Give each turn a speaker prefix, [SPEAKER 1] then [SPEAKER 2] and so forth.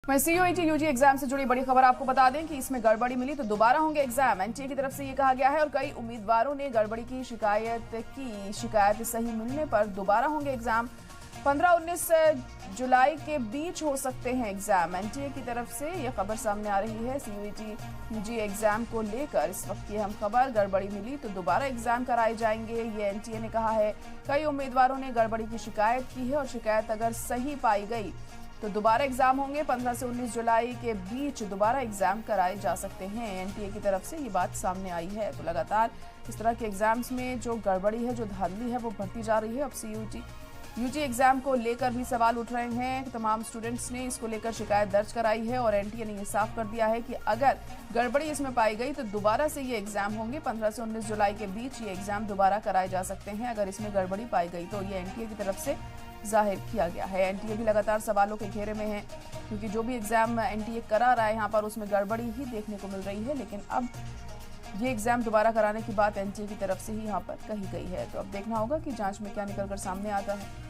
[SPEAKER 1] वहीं CUET UG exam से जुड़ी बड़ी खबर आपको बता दें कि इसमें गड़बड़ी मिली तो दोबारा होंगे एग्जाम। एनटीए की तरफ से ये कहा गया है और कई उम्मीदवारों ने गड़बड़ी की शिकायत सही मिलने पर दोबारा होंगे एग्जाम। 15-19 जुलाई के बीच हो सकते हैं एग्जाम। एनटीए की तरफ से यह खबर सामने आ रही है। सीयूईटी यूजी एग्जाम को लेकर इस वक्त की अहम खबर, गड़बड़ी मिली तो दोबारा एग्जाम कराए जाएंगे, ये एनटीए ने कहा है। कई उम्मीदवारों ने गड़बड़ी की शिकायत की है और शिकायत अगर सही पाई गई तो दोबारा एग्जाम होंगे। 15 से 19 जुलाई के बीच दोबारा एग्जाम कराए जा सकते हैं। एनटीए की तरफ से ये बात सामने आई है। तो लगातार इस तरह के एग्जाम्स में जो गड़बड़ी है, जो धांधली है, वो बढ़ती जा रही है। अब सीयूईटी यूजी एग्जाम को लेकर भी सवाल उठ रहे हैं। तमाम स्टूडेंट्स ने इसको लेकर शिकायत दर्ज कराई है और एनटीए ने ये साफ कर दिया है कि अगर गड़बड़ी इसमें पाई गई तो दोबारा से ये एग्जाम होंगे। 15 से 19 जुलाई के बीच ये एग्जाम दोबारा कराए जा सकते हैं अगर इसमें गड़बड़ी पाई गई तो। ये एनटीए की तरफ से जाहिर किया गया है। एनटीए भी लगातार सवालों के घेरे में है क्योंकि जो भी एग्जाम एनटीए करा रहा है यहाँ पर उसमें गड़बड़ी ही देखने को मिल रही है। लेकिन अब ये एग्जाम दोबारा कराने की बात एनटीए की तरफ से ही यहाँ पर कही गई है। तो अब देखना होगा कि जांच में क्या निकलकर सामने आता है।